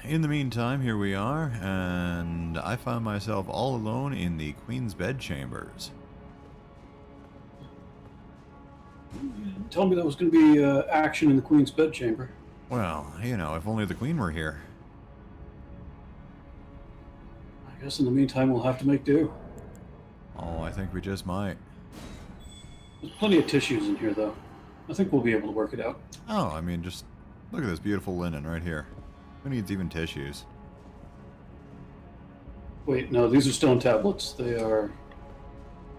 in the meantime, here we are, and I found myself all alone in the Queen's bedchambers. Tell me there was going to be action in the Queen's bedchamber. Well, you know, if only the Queen were here. I guess in the meantime we'll have to make do. Oh, I think we just might. There's plenty of tissues in here, though. I think we'll be able to work it out. Oh, I mean, just look at this beautiful linen right here. Who needs even tissues? Wait, no, these are stone tablets. They are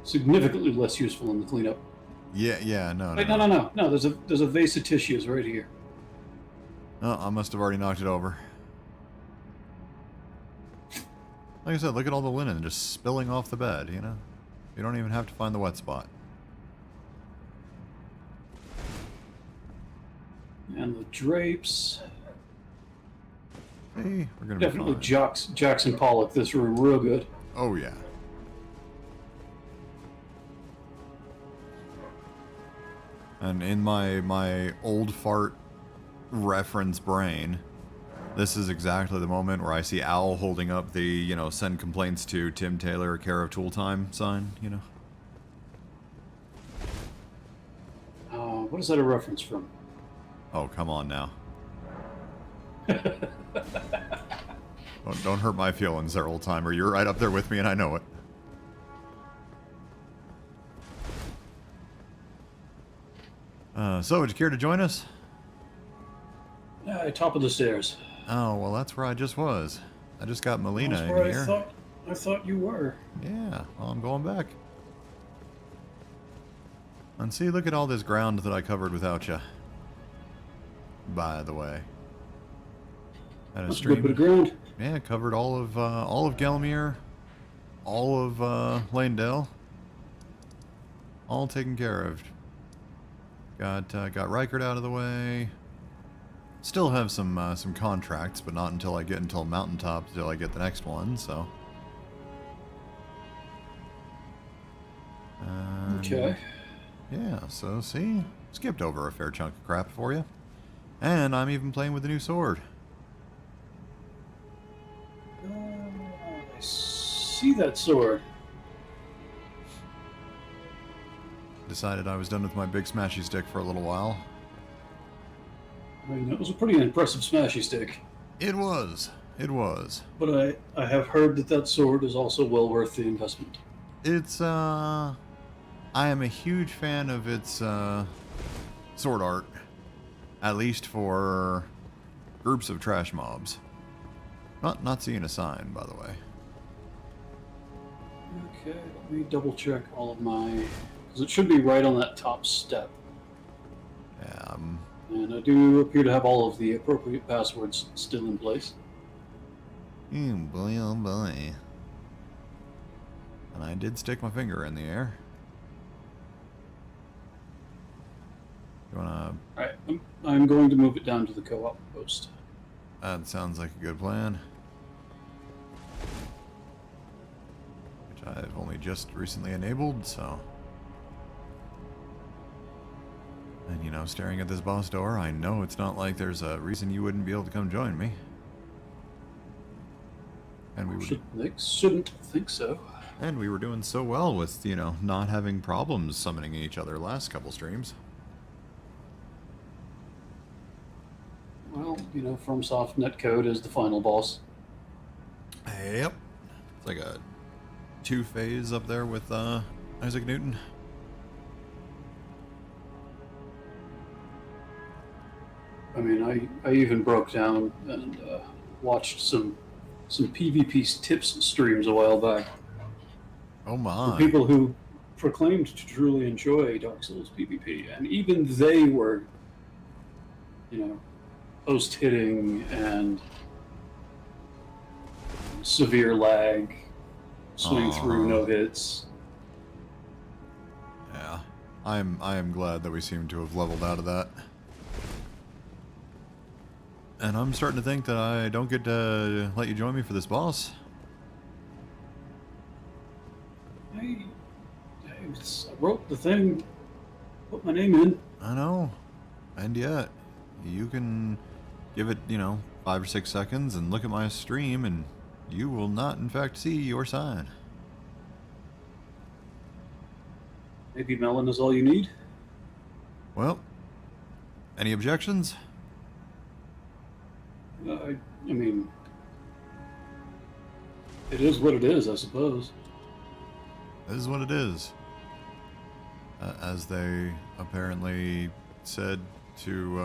significantly less useful in the cleanup. Yeah, no. Wait, no. There's a vase of tissues right here. Oh, I must have already knocked it over. Like I said, look at all the linen just spilling off the bed, you know? You don't even have to find the wet spot. And the drapes. Hey, we're gonna Definitely be fine. Jackson Pollock this room real good. Oh, yeah. And in my old fart reference brain, this is exactly the moment where I see Owl holding up the, you know, send complaints to Tim Taylor, care of Tool Time sign, you know? What is that a reference from? Oh, come on now. Don't hurt my feelings there, old timer. You're right up there with me and I know it. So, would you care to join us? Top of the stairs. Oh, well, that's where I just was. I just got Melina That's in where here. I thought you were. Yeah, well, I'm going back. And see, look at all this ground that I covered without you. By the way. Had a That's a good bit of stream. ground. Yeah, covered all of Gelmir, all of Lanedale, all taken care of. Got Rykard out of the way. Still have some contracts, but not until I get until Mountaintop until I get the next one. So. Okay. Yeah. So see, skipped over a fair chunk of crap for you, and I'm even playing with the new sword. I see that sword. Decided I was done with my big smashy stick for a little while. I mean, that was a pretty impressive smashy stick. It was. It was. But I have heard that sword is also well worth the investment. It's, I am a huge fan of its, sword art. At least for groups of trash mobs. Not seeing a sign, by the way. Okay, let me double check all of my... because it should be right on that top step. Yeah, And I do appear to have all of the appropriate passwords still in place. boy, oh boy. And I did stick my finger in the air. You wanna... Alright, I'm going to move it down to the co-op post. That sounds like a good plan. Which I've only just recently enabled, so... And, you know, staring at this boss door, I know it's not like there's a reason you wouldn't be able to come join me. And we Shouldn't think so. And we were doing so well with, you know, not having problems summoning each other last couple streams. Well, you know, FromSoft netcode is the final boss. Yep. It's like a two-phase up there with Isaac Newton. I mean, I even broke down and watched some PvP tips streams a while back. Oh my. For people who proclaimed to truly enjoy Dark Souls PvP, and even they were, you know, post-hitting and severe lag, swing through, no hits. Yeah. I am glad that we seem to have leveled out of that. And I'm starting to think that I don't get to let you join me for this boss. I wrote the thing, put my name in. I know. And yet, you can give it, you know, 5 or 6 seconds and look at my stream, and you will not, in fact, see your sign. Maybe melon is all you need? Well, any objections? I mean, it is what it is, I suppose. This is what it is. As they apparently said to,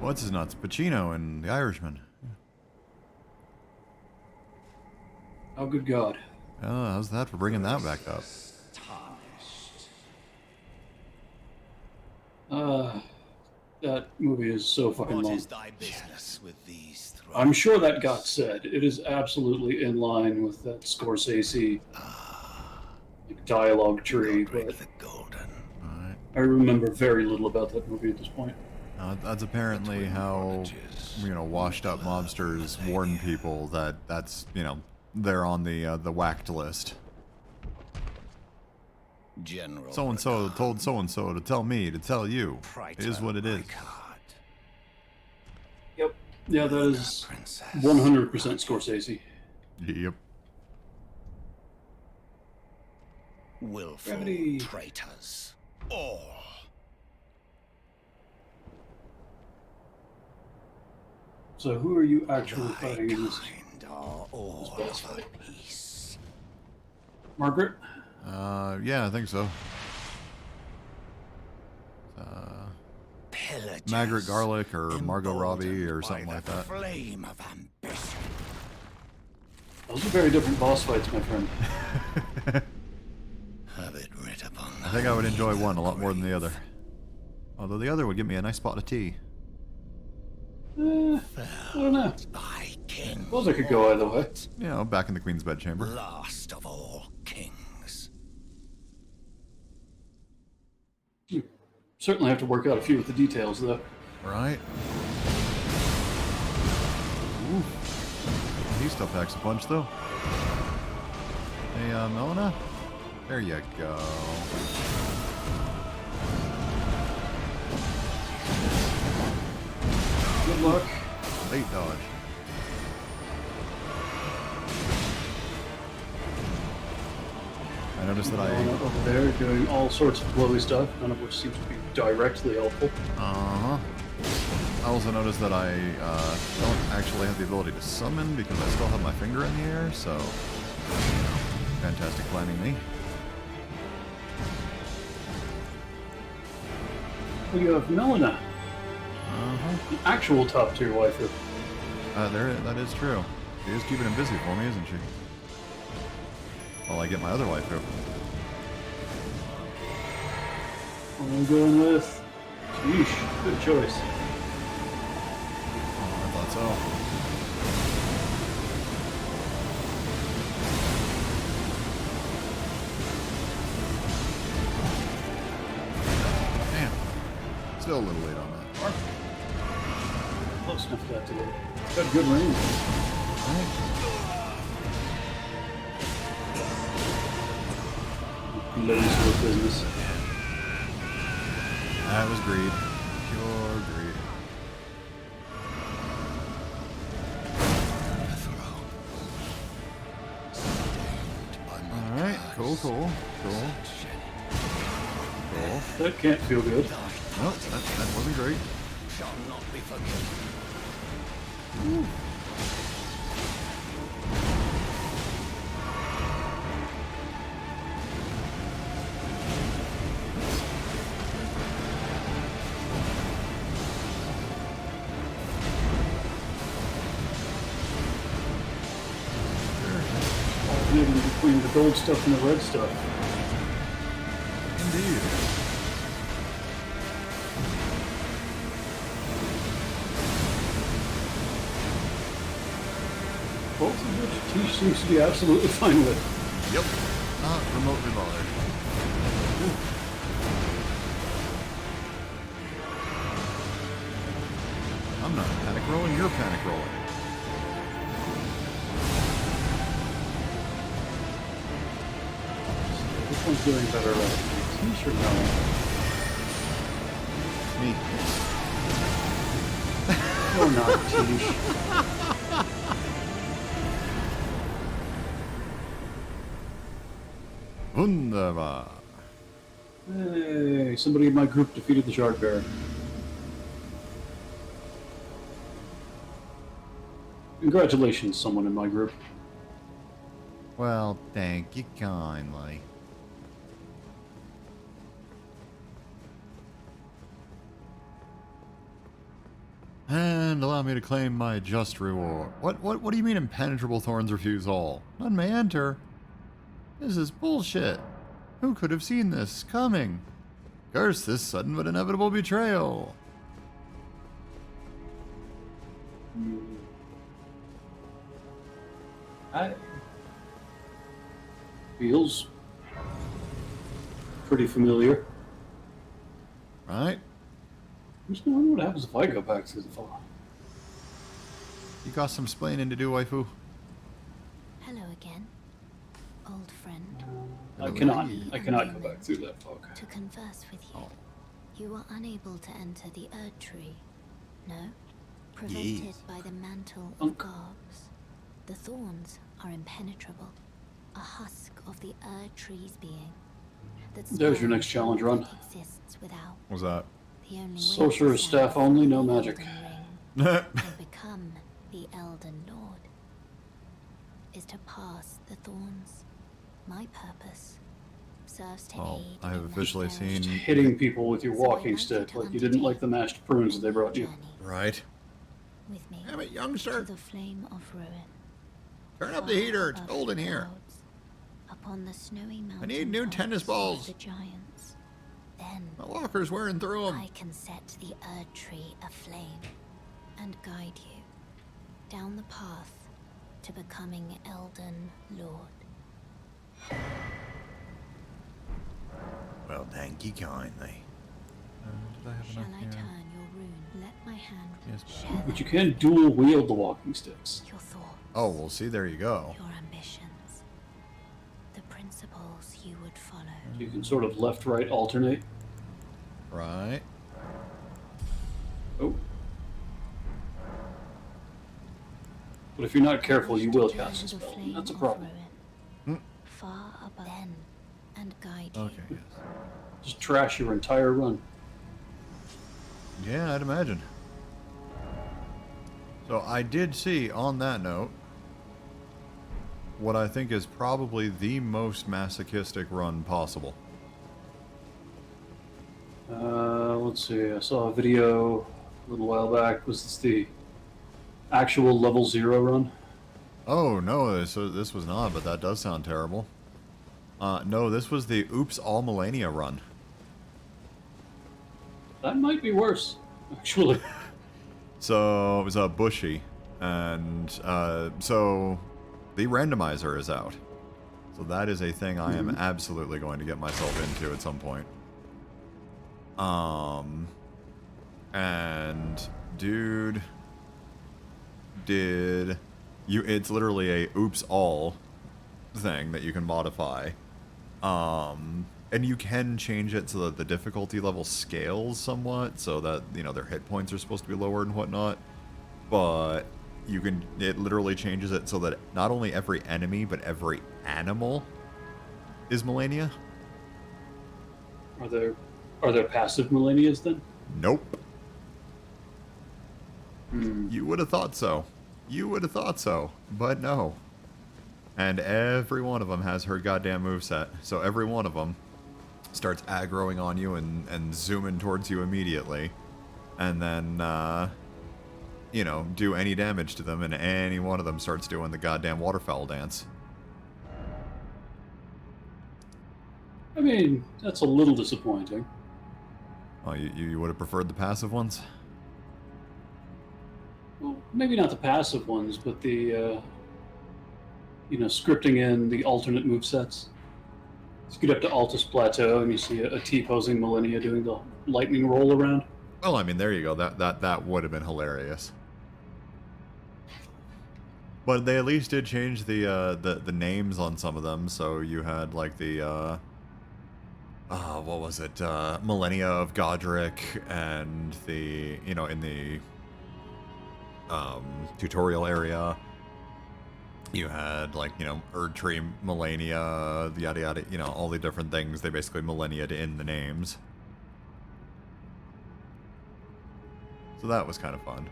what's his nuts? Pacino and The Irishman. Oh, good God. Oh, how's that for bringing that back up? That movie is so fucking What long. is thy business with these thrones? I'm sure that got said. It is absolutely in line with that Scorsese like, dialogue tree, Godric but the Golden. Alright. I remember very little about that movie at this point. That's apparently how, washed up mobsters warn people that that's, they're on the whacked list. General So-and-so told so-and-so to tell me to tell you. It is what it is. Yep. Yeah, that is Princess. 100% Scorsese. Yep. Willful Gravity. traitors. All. So who are you actually Thy fighting in this? kind are all This boss of a fight. piece. Margaret? Yeah, I think so. Pillagers Margaret Garlick or Margot Robbie or emboldened something by like the that. Flame of ambition. Those are very different boss fights, my friend. Have it writ upon I think I would enjoy one a lot more than the other. Although the other would give me a nice spot of tea. I don't know. thy king. Suppose I could go either way. Back in the Queen's bedchamber. Last of all kings. Certainly have to work out a few of the details, though. Right? Ooh. He still packs a punch, though. Hey, Melina? There you go. Good luck. Late dodge. I noticed that Going up over there, doing all sorts of blowy stuff, none of which seems to be directly helpful. Uh-huh. I also noticed that I don't actually have the ability to summon because I still have my finger in the air, so... Fantastic planning, me. We have Melina, Uh-huh. the actual top tier waifu. That is true. She is keeping him busy for me, isn't she? While I get my other waifu. I'm going with... Sheesh, good choice. Oh, I thought so. Damn. Still a little late on that. Close enough to that today. Got good range. Ladies for business. That was greed. Pure greed. Alright, cool. Cool. That can't feel good. Nope, that wasn't great. Shall not be forgiven. Alternating between the gold stuff and the red stuff. Indeed. Both of which Tish seems to be absolutely fine with. Yep. Not remotely bothered. I'm not panic rolling, you're panic rolling. Which one's doing better, Tish or Melon? me. Or not, Tish. Wunderbar. Hey, somebody in my group defeated the Shard Bearer. Congratulations, someone in my group. Well, thank you kindly. And allow me to claim my just reward. What do you mean impenetrable thorns refuse all? None may enter. This is bullshit. Who could have seen this coming? Curse this sudden but inevitable betrayal. I feels pretty familiar. Right? I'm just wondering what happens if I go back to the fall. You got some splaining to do, waifu? Hello again, old friend. I Hello. cannot go back through that fog. To converse with you. Oh. You were unable to enter the Erd Tree. No? Prevented Yes. by the mantle of Unk. garbs. The thorns are impenetrable. A husk of the Erd Tree's being. That There's your next spans challenge all run. that exists without. What's that? The only way Sorcerer's to staff stand only, for no the magic. Elden Ring and become the Elden Lord is to pass the thorns. My purpose serves to Oh, aid I have in that officially very seen- journey. Hitting people with your So I'd walking like stick to like you didn't like the mashed prunes that they brought you. journey Right. with me Damn it, to youngster. the flame of ruin. Turn up the Far heater. It's above cold in the here. clouds, upon the snowy mountain need new tops tennis of balls. The giants. Then My walker's wearing through them. I can set the Erd Tree aflame and guide you down the path to becoming Elden Lord. Well, thank you kindly. Did I have Shall enough I here? turn your rune? Let my hand Yes. share But you them. can dual wield the walking sticks. Your thoughts. Oh, well, see, there you go. Your ambitions. The principles you would follow. You can sort of left-right alternate. Right. Oh. But if you're not careful, you will Turn cast a to the spell. flame That's a of problem. ruin, far above then, and guide you. Okay, yes. Just trash your entire run. Yeah, I'd imagine. So I did see, on that note, what I think is probably the most masochistic run possible. Let's see. I saw a video a little while back. Was this the actual level 0 run? Oh, no, this was not, but that does sound terrible. No, this was the Oops All Millennia run. That might be worse, actually. So it was a bushy, and so the randomizer is out. So that is a thing I am absolutely going to get myself into at some point. And dude, it's literally a oops all thing that you can modify. And you can change it so that the difficulty level scales somewhat, so that, you know, their hit points are supposed to be lowered and whatnot. But it literally changes it so that not only every enemy, but every animal is Millennia. Are there passive millennias then? Nope. You would have thought so. You would have thought so, but no. And every one of them has her goddamn moveset, so every one of them starts aggroing on you and zooming towards you immediately, and then, you know, do any damage to them, and any one of them starts doing the goddamn waterfowl dance. I mean, that's a little disappointing. Oh, you would have preferred the passive ones? Well, maybe not the passive ones, but the, scripting in the alternate movesets. So you get up to Altus Plateau and you see a T-posing Millennia doing the lightning roll around. Well, I mean, there you go. That would have been hilarious. But they at least did change the names on some of them. So you had like the what was it? Millennia of Godric and the, in the tutorial area, you had like, Erd Tree Millennia, yada yada, all the different things. They basically millenniaed in the names. So that was kind of fun.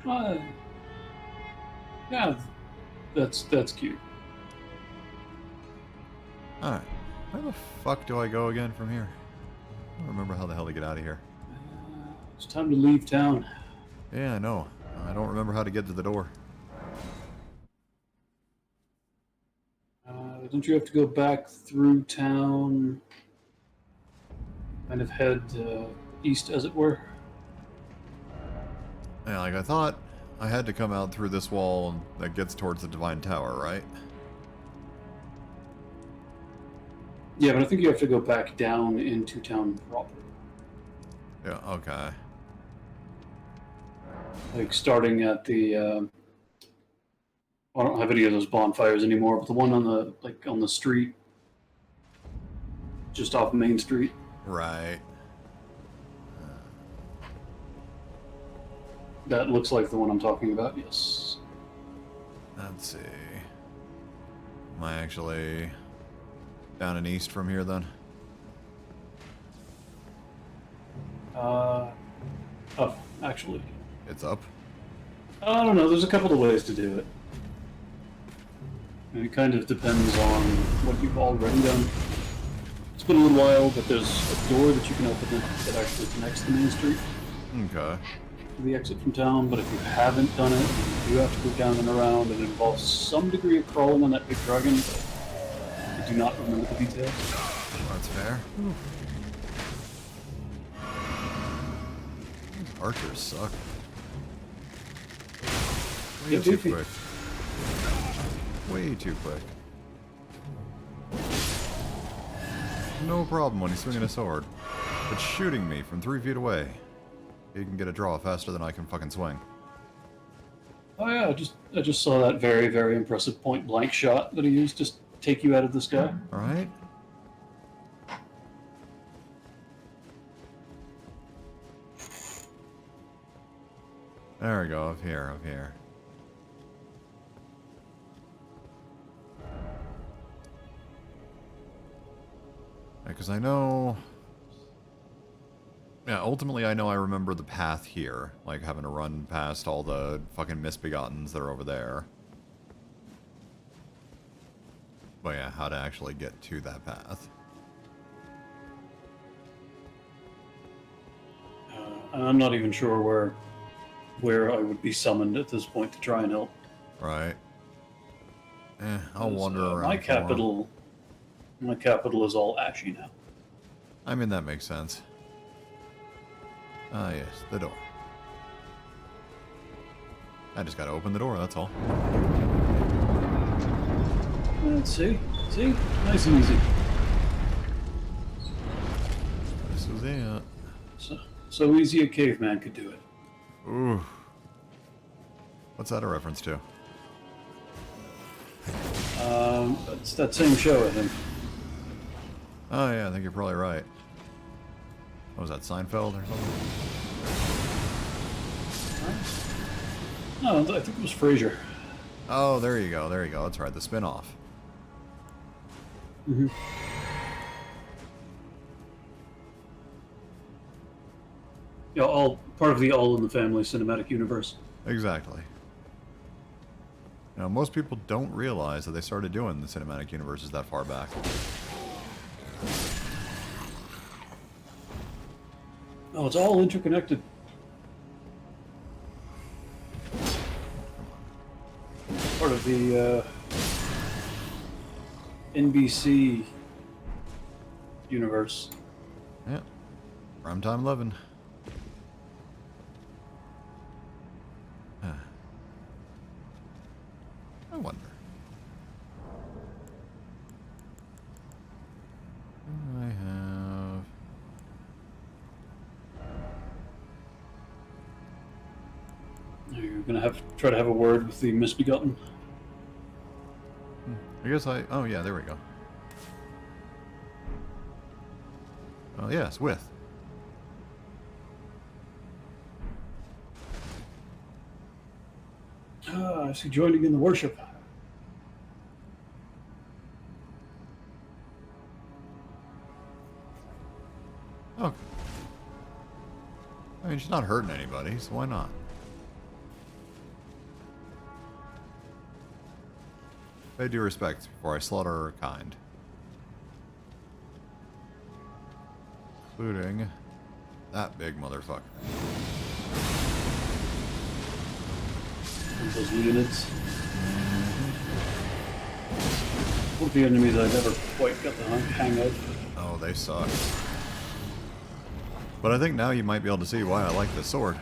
Yeah, that's cute. Alright. Where the fuck do I go again from here? I don't remember how the hell to get out of here. It's time to leave town. Yeah, I know. I don't remember how to get to the door. Don't you have to go back through town? Kind of head east, as it were? Yeah, like I thought I had to come out through this wall that gets towards the Divine Tower, right? Yeah, but I think you have to go back down into town proper. Yeah, okay. Like starting at the I don't have any of those bonfires anymore, but the one on the street just off Main Street. Right. That looks like the one I'm talking about, yes. Let's see. Am I actually down and east from here then? Up, actually. It's up? I don't know, there's a couple of ways to do it. And it kind of depends on what you've already done. It's been a little while, but there's a door that you can open that actually connects to Main Street Okay. to the exit from town, but if you haven't done it, you do have to go down and around, and it involves some degree of crawling on that big dragon. I do not remember the details. That's fair. These archers suck. Way Yeah, too goofy. quick. Way too quick. No problem when he's swinging a sword. But shooting me from 3 feet away. He can get a draw faster than I can fucking swing. Oh yeah, I just saw that very, very impressive point blank shot that he used to take you out of the sky. Alright? There we go, up here, up here. Because I know... Yeah, ultimately I know I remember the path here. Like, having to run past all the fucking misbegottens that are over there. But yeah, how to actually get to that path. I'm not even sure where I would be summoned at this point to try and help. Right. I'll wander around. My capital is all ashy now. I mean, that makes sense. Ah, yes, the door. I just gotta open the door, that's all. Let's see. See? Nice and easy. This is it. So easy a caveman could do it. Ooh. What's that a reference to? It's that same show, I think. Oh, yeah, I think you're probably right. What was that, Seinfeld or something? No, I think it was Frasier. Oh, there you go, there you go. That's right, the spin-off. Mm-hmm. Yeah, all part of the All in the Family cinematic universe. Exactly. Now, most people don't realize that they started doing the cinematic universes that far back. Oh, it's all interconnected. Part of the NBC universe. Yeah. Primetime 11. I wonder. I have... You're gonna try to have a word with the misbegotten. I guess I... Oh, yeah, there we go. Well, yes, with. Ah, I see joining in the worship. Okay. I mean, she's not hurting anybody, so why not? Pay due respect before I slaughter her kind. Including that big motherfucker. Those Leonids. One of the enemies I never quite got the hang of. Oh, they suck. But I think now you might be able to see why I like this sword.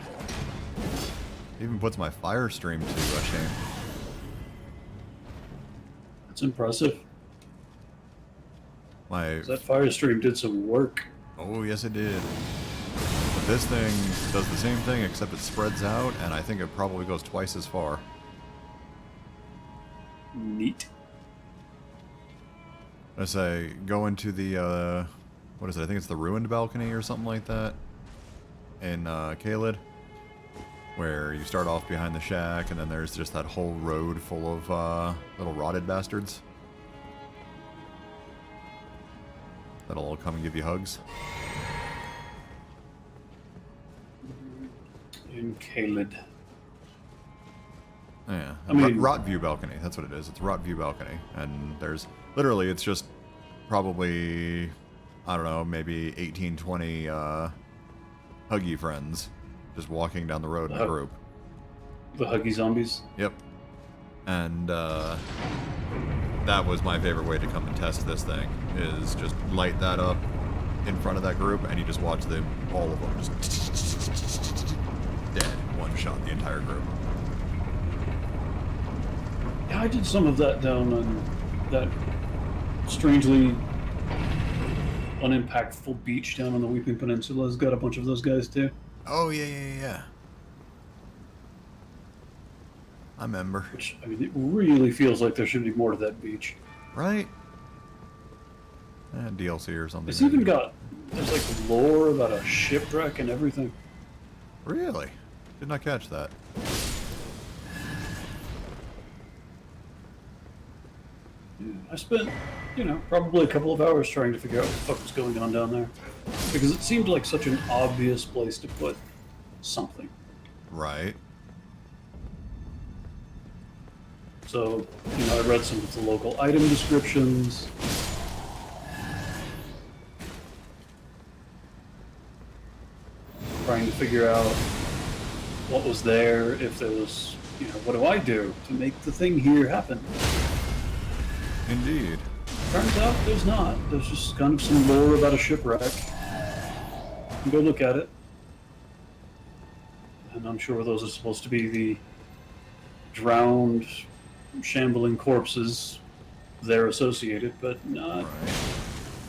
It even puts my fire stream to shame. That's impressive. My... That fire stream did some work. Oh, yes it did. But this thing does the same thing, except it spreads out, and I think it probably goes twice as far. Neat. I say, go into the, what is it? I think it's the ruined balcony or something like that in Caelid, where you start off behind the shack, and then there's just that whole road full of little rotted bastards that'll all come and give you hugs. In Caelid. Yeah, I mean- Rot View Balcony, that's what it is. It's Rot View Balcony, and there's literally, it's just probably, I don't know, maybe 18, 20 huggy friends just walking down the road in a group. The Huggy Zombies. Yep. And that was my favorite way to come and test this thing, is just light that up in front of that group, and you just watch them, all of them, just dead, one shot, the entire group. Yeah, I did some of that down on that strangely unimpactful beach down on the Weeping Peninsula. It's got a bunch of those guys too. Oh, yeah. I remember. Which, I mean, it really feels like there should be more to that beach. Right? DLC or something. It's even got, there's like lore about a shipwreck and everything. Really? Did not catch that. Yeah, I spent, probably a couple of hours trying to figure out what the fuck was going on down there. Because it seemed like such an obvious place to put something. Right. So, I read some of the local item descriptions. Trying to figure out what was there, if there was, what do I do to make the thing here happen? Indeed. Turns out there's not. There's just kind of some lore about a shipwreck. You can go look at it. And I'm sure those are supposed to be the drowned, shambling corpses there associated, but not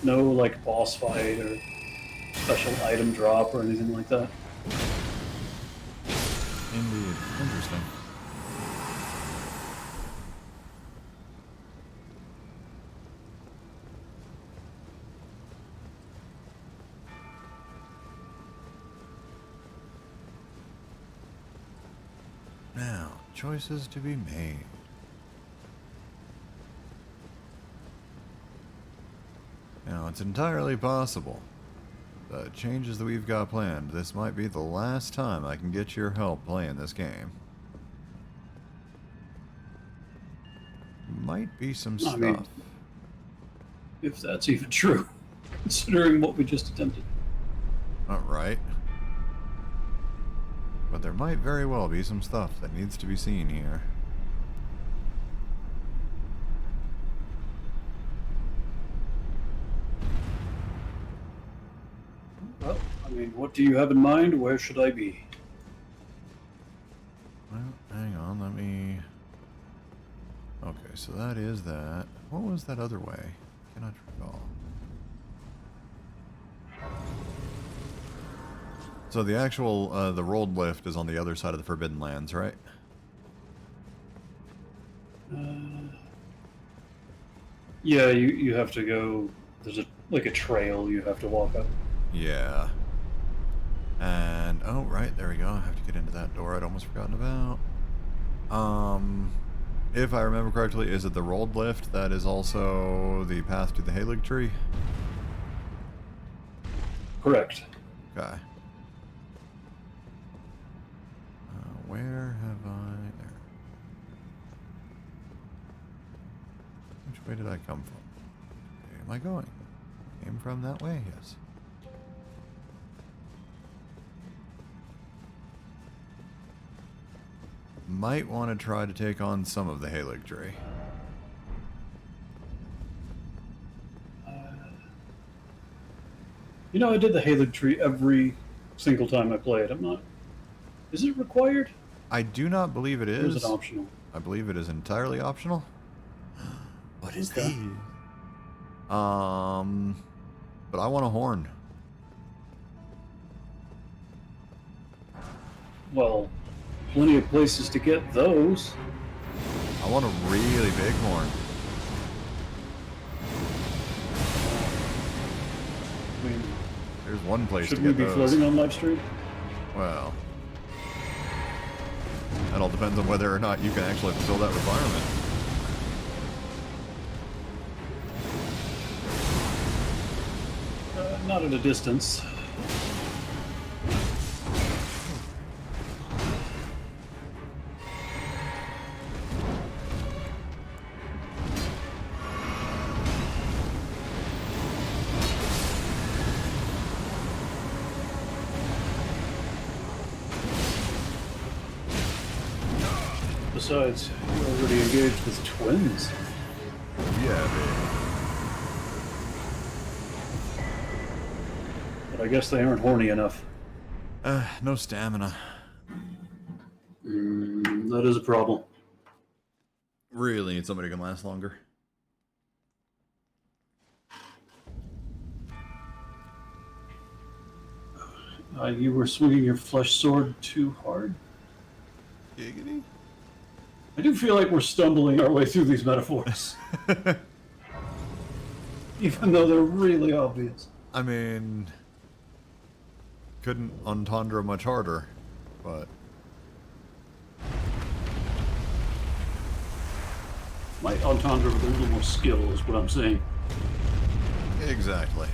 no like boss fight or special item drop or anything like that. Indeed. Interesting. Now, choices to be made. Now, it's entirely possible the changes that we've got planned, this might be the last time I can get your help playing this game. Might be some stuff. I mean, if that's even true, considering what we just attempted. Alright. But there might very well be some stuff that needs to be seen here. Well, I mean, what do you have in mind? Where should I be? Well, hang on, let me... Okay, so that is that. What was that other way? Cannot recall. So the actual, the rolled lift is on the other side of the Forbidden Lands, right? Yeah, you have to go. There's like a trail you have to walk up. Yeah. And, oh, right, there we go. I have to get into that door I'd almost forgotten about. If I remember correctly, is it the rolled lift that is also the path to the Halig tree? Correct. Okay. Where have I... There. Which way did I come from? Where am I going? Came from that way, yes. Might want to try to take on some of the Halig tree. You know, I did the Halig tree every single time I played. I'm not. Is it required? I do not believe it Or is is. it optional? I believe it is entirely optional. What is Okay. these? But I want a horn. Well, plenty of places to get those. I want a really big horn. I mean, There's one place should to we get be those. floating on live stream? Well, that all depends on whether or not you can actually fulfill that requirement. Not at a distance. Besides, you're already engaged with twins. Yeah, But I guess they aren't horny enough. no stamina. That is a problem. Really need somebody who can last longer. You were swinging your flesh sword too hard. Giggity. I do feel like we're stumbling our way through these metaphors. Even though they're really obvious. I mean, couldn't entendre much harder, but Might entendre with a little more skill is what I'm saying. exactly.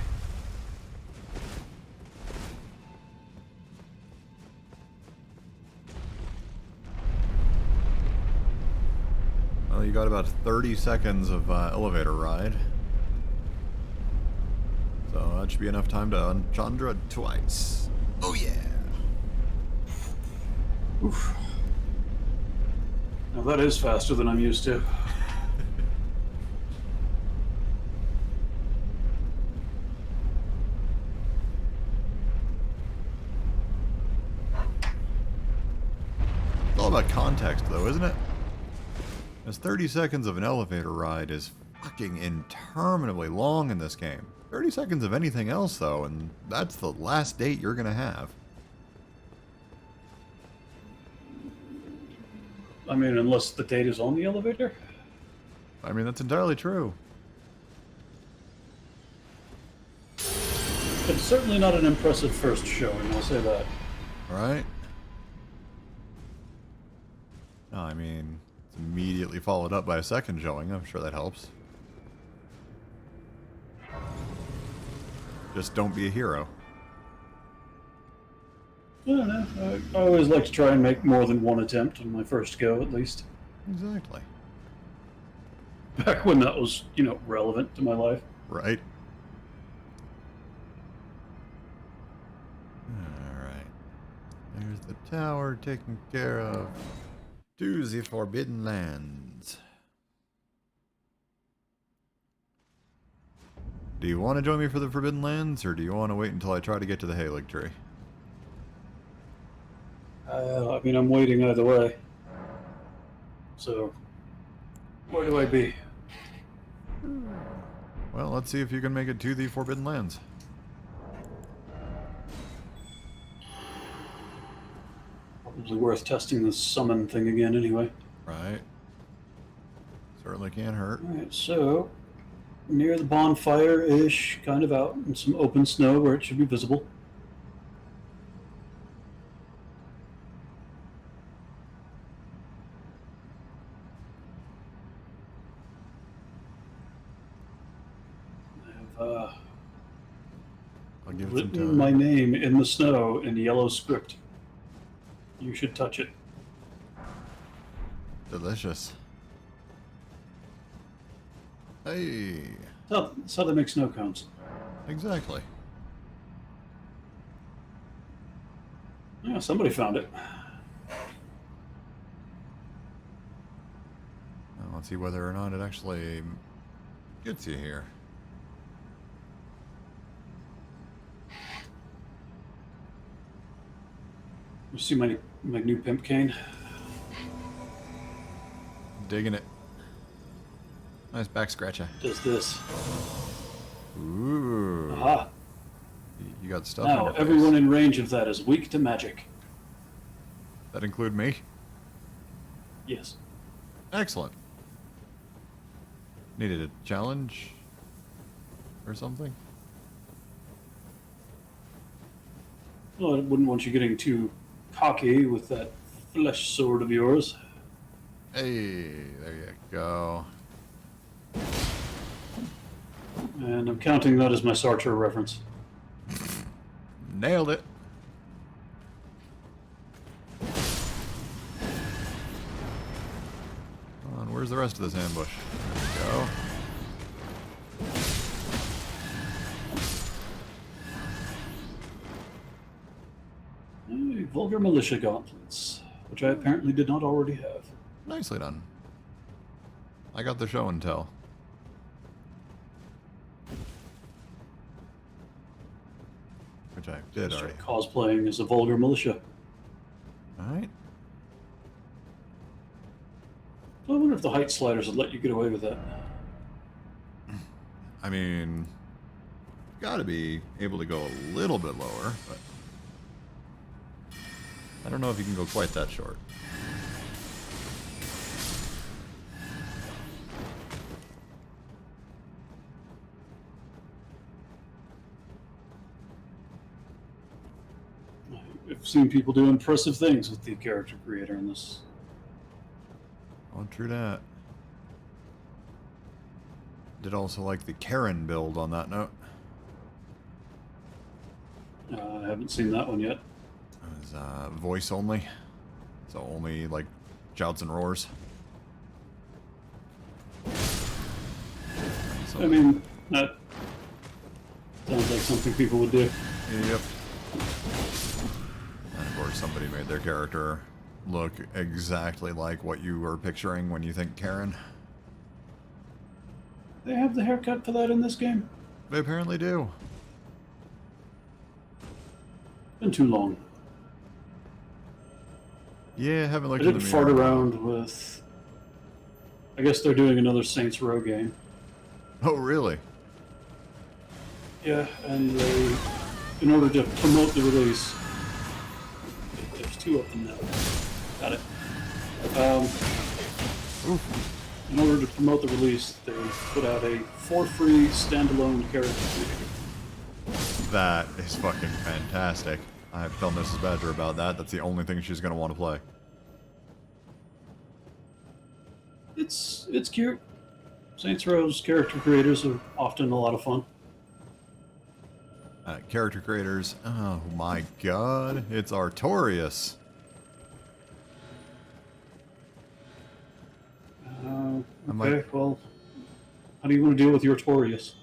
Well, you got about 30 seconds of elevator ride. So that should be enough time to entendre twice. Oh yeah. Oof. Now that is faster than I'm used to. It's all about context, though, isn't it? Because 30 seconds of an elevator ride is fucking interminably long in this game. 30 seconds of anything else, though, and that's the last date you're gonna have. I mean, unless the date is on the elevator. I mean, that's entirely true. It's certainly not an impressive first showing, I'll say that. Right? No, I mean, it's immediately followed up by a second showing. I'm sure that helps. Just don't be a hero. I don't know. I always like to try and make more than one attempt on my first go, at least. Exactly. Back when that was, relevant to my life. Right? Alright. There's the tower taken care of. To the Forbidden Lands. Do you want to join me for the Forbidden Lands, or do you want to wait until I try to get to the Halig tree? I mean, I'm waiting either way. So, where do I be? Well, let's see if you can make it to the Forbidden Lands. Probably worth testing the summon thing again anyway. Right. Certainly can't hurt. Alright, so near the bonfire-ish, kind of out in some open snow where it should be visible. I have I'll give it some written time. my name in the snow in yellow script. You should touch it. Delicious. Hey, That's how they make snow cones. exactly. Yeah, somebody found it. Now, let's see whether or not it actually gets you here. You see my new pimp cane? Digging it. Nice back scratcher. Does this. Ooh. Aha. You got stuff Now, in your everyone face. in range of that is weak to magic. That include me? Yes. Excellent. Needed a challenge? Or something? Well, I wouldn't want you getting too cocky with that flesh sword of yours. Hey, there you go. And I'm counting that as my Sartre reference. Nailed it. Come on, where's the rest of this ambush? There we go. Hey, vulgar militia gauntlets, which I apparently did not already have. Nicely done. I got the show and tell. Which I did already. Start cosplaying as a vulgar militia. Alright. I wonder if the height sliders would let you get away with that. I mean, gotta be able to go a little bit lower, but I don't know if you can go quite that short. I've seen people do impressive things with the character creator in this. Oh, true that. Did also like the Karen build on that note. I haven't seen that one yet. It was voice only. So only like shouts and roars. So, I mean, that sounds like something people would do. yep. And of course somebody made their character look exactly like what you were picturing when you think Karen. They have the haircut for that in this game. They apparently do. Been too long. Yeah, haven't I looked in did the fart mirror. around with. I guess they're doing another Saints Row game. Oh, really? Yeah, and they, in order to promote the release, there's two of them now. Got it. Oof. In order to promote the release, they put out a for free standalone character creator. That is fucking fantastic. I've told Mrs. Badger about that. That's the only thing she's going to want to play. It's cute. Saints Row's character creators are often a lot of fun. Character creators. Oh my god. It's Artorias. I might- Okay, well, how do you want to deal with your Torius?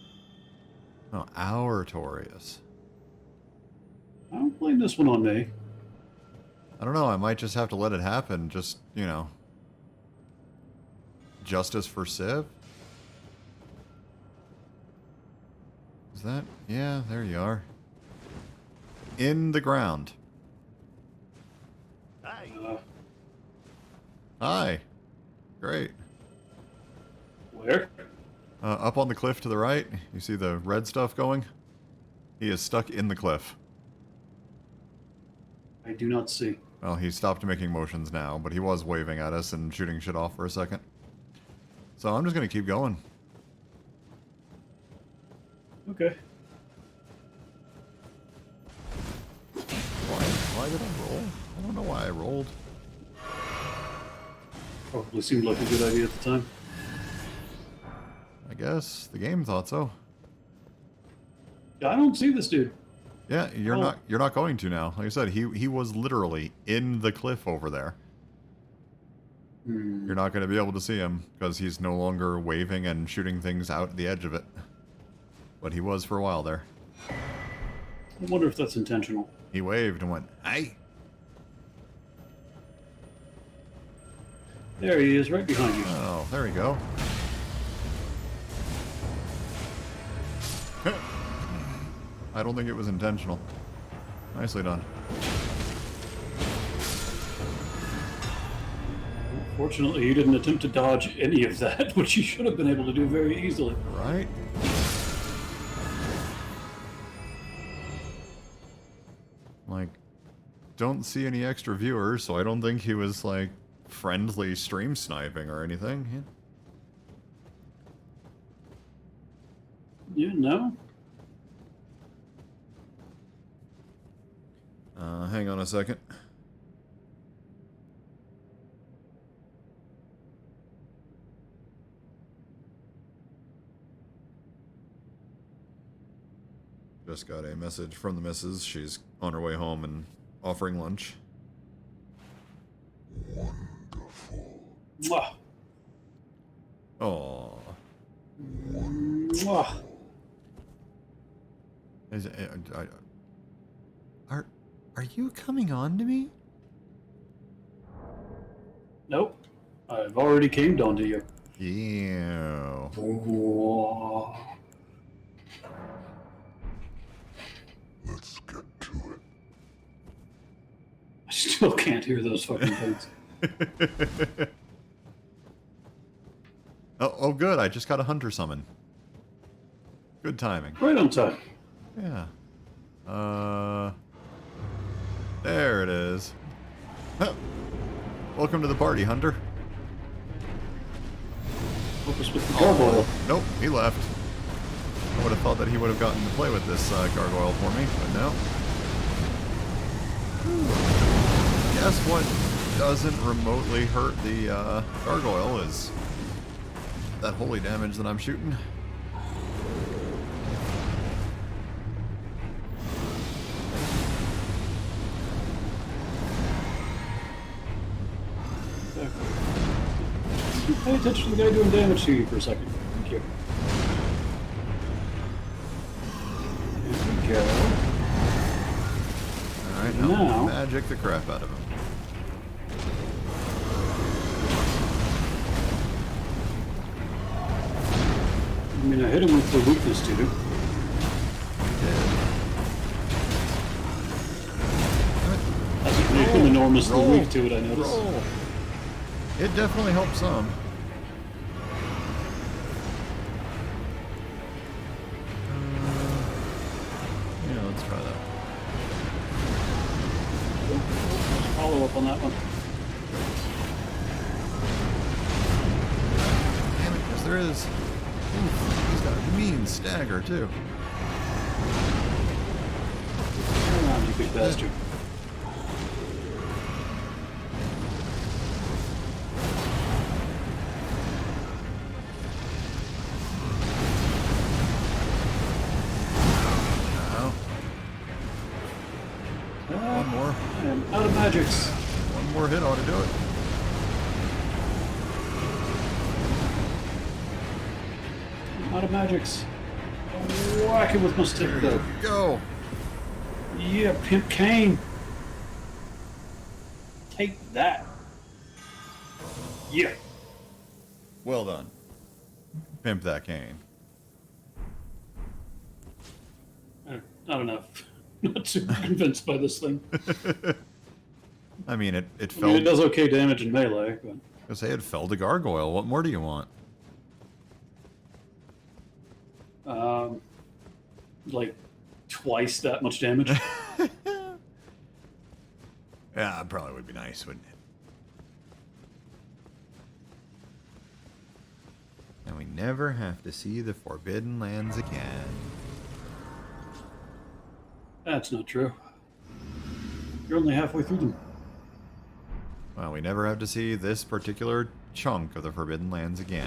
Oh, our Artorias. I don't blame this one on me. I don't know. I might just have to let it happen. Just, you know. Justice for Civ? Is that? Yeah, there you are. In the ground. Uh, Hi. Great. where? Up on the cliff to the right. You see the red stuff going? He is stuck in the cliff. I do not see. Well, he stopped making motions now, but he was waving at us and shooting shit off for a second. So I'm just going to keep going. Okay. Why did I roll? I don't know why I rolled. Probably seemed like a good idea at the time. I guess the game thought so. Yeah, I don't see this dude. Yeah, you're Oh. not going to now. Like I said, he was literally in the cliff over there. Hmm. You're not going to be able to see him because he's no longer waving and shooting things out the edge of it. But he was for a while there. I wonder if that's intentional. He waved and went, "Hey." There he is, right behind you. Oh, there we go. I don't think it was intentional. Nicely done. Fortunately, he didn't attempt to dodge any of that, which he should have been able to do very easily. Right? Like, don't see any extra viewers, so I don't think he was, like, friendly stream sniping or anything. Yeah, no? Hang on a second. Just got a message from the missus. She's on her way home and offering lunch. Mwah. Oh, Mwah. Are you coming on to me? Nope. I've already came onto you. Yeah. Mwah. Let's get to it. I still can't hear those fucking things. Oh, good. I just got a hunter summon. Good timing. Right on time. Yeah. There it is. Huh. Welcome to the party, Hunter. Help us with the gargoyle. Nope, he left. I would have thought that he would have gotten to play with this gargoyle for me, but no. Guess what doesn't remotely hurt the gargoyle is that holy damage that I'm shooting. Pay attention to the guy doing damage to you for a second. Thank you. There we go. Alright, Now- now magic the crap out of him. I mean, I hit him with the weakness too. Hasn't made him enormously Roll. weak to it, I noticed. Roll. It definitely helps some. Yeah, let's try that. Follow up on that one. Damn it, yes there is. Oof, he's got a mean stagger too. Come on, you big bastard. Now, one more. I am out of magics. One more hit ought to do it. I'm out of magics. Whack it with my stick though. Go. Yeah, Pimp Cane. Take that. Yeah. Well done. Pimp that cane. I don't know. Not super convinced by this thing. I mean, it I fell. mean, it does okay damage in melee, but I say it fell to gargoyle. What more do you want? like twice that much damage. Yeah, it probably would be nice, wouldn't it? And we never have to see the Forbidden Lands again. That's not true. You're only halfway through them. Well, we never have to see this particular chunk of the Forbidden Lands again.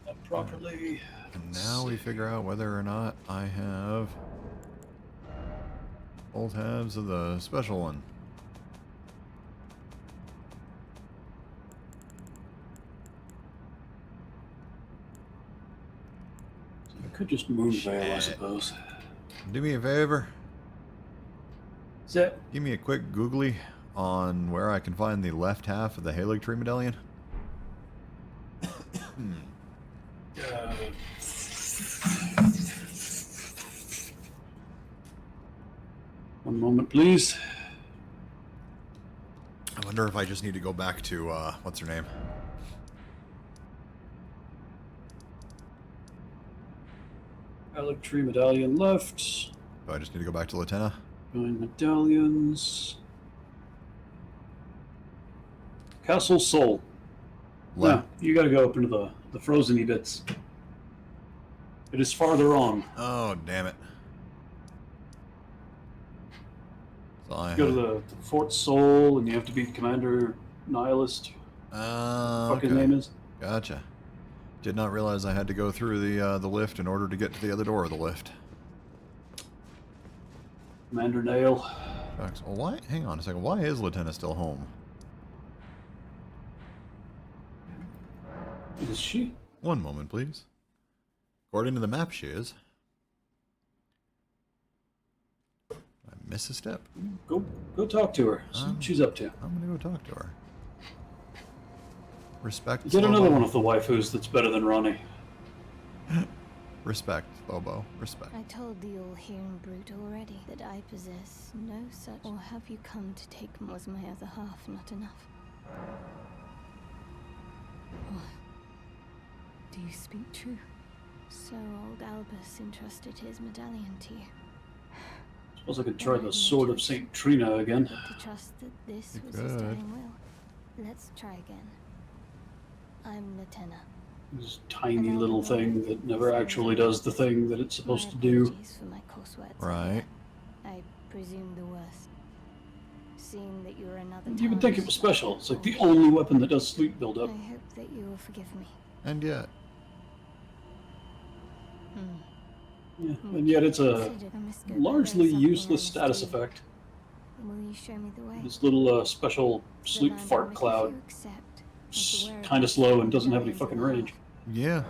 Not properly. And now we figure out whether or not I have both halves of the special one. I could just move there, I suppose. Do me a favor. Is that Give me a quick googly on where I can find the left half of the Halig Tree Medallion. one moment, please? I wonder if I just need to go back to, what's her name? Relic tree medallion left. Do I just need to go back to Latenna? Join medallions. Castle Soul. Le- No, you gotta go up into the frozen-y bits. It is farther on. Oh, damn it. So I You go to the Fort Soul, and you have to beat Commander Nihilist. What his okay. name is? Gotcha. Did not realize I had to go through the lift in order to get to the other door of the lift. Commander Nail. Shucks. Well, why? Hang on a second. Why is Latenna still home? Is she? One moment, please. According to the map, she is. I miss a step. Go talk to her. See what she's up to. I'm gonna go talk to her. Respect. Get another Lobo. one of the waifus that's better than Ronnie. Respect, Lobo. Respect. I told the all-hearing brute already that I possess no such. Or have you come to take was my other half not enough? What? Do you speak true? So old Albus entrusted his medallion to you. Suppose I could try the Sword of Saint Trina again. But to trust that this You was his could. dying will. Let's try again. I'm Latenna. This tiny little thing that never actually does the thing that it's supposed to do. For my coarse words Right. earlier. I presume the worst. Seeing that you're another. You would think it was special. It's like the only weapon that does sleep I buildup. hope that you will forgive me. And yet, Yeah. And yet it's a Consider I must go largely learn something useless else status too. effect. Will you show me the way? This little special The sleep land fart on which cloud. you accept is the Kind of whereabouts slow of and doesn't have any medallions fucking of the range. yeah.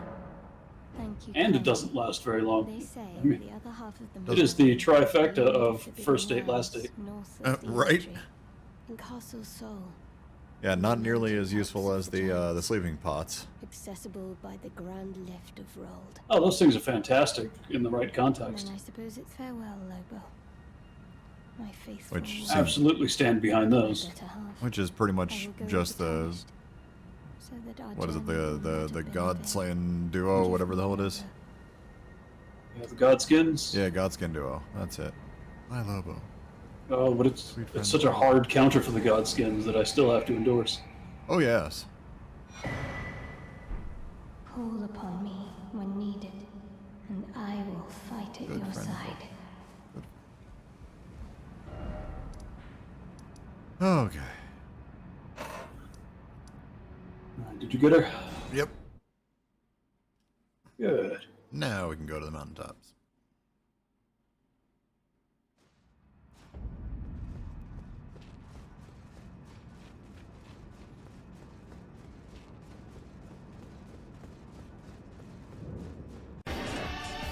Thank you. And it kindly. doesn't last very long. They say I mean, the other half of the it is the medallion trifecta lies of at the first Big date, last Lands, date. north of the Right. Tree, in Castle Soul, Yeah, not nearly as useful as the sleeping pots. accessible by the grand lift of Rold. Oh, those things are fantastic in the right And context. then I suppose it's farewell, Lobo. My faithful Which warrior, seems- Absolutely stand behind my those. better half. Which is pretty I much will go just the unpunished, so that our what is it, journey will the not have been god in vain. slaying duo, And whatever if the hell it we is. ever- Yeah, the Godskins. Yeah, Godskin duo. That's it. My Lobo. Oh, but it's Sweet friend. it's such a hard counter for the Godskins that I still have to endorse. Oh yes. Call upon me when needed, and I will fight at Good your friend. side. Okay. Did you get her? Yep. Good. Now we can go to the mountaintops.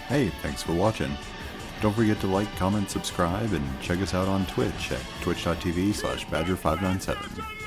Hey, thanks for watching. Don't forget to like, comment, subscribe, and check us out on Twitch at twitch.tv/badger597.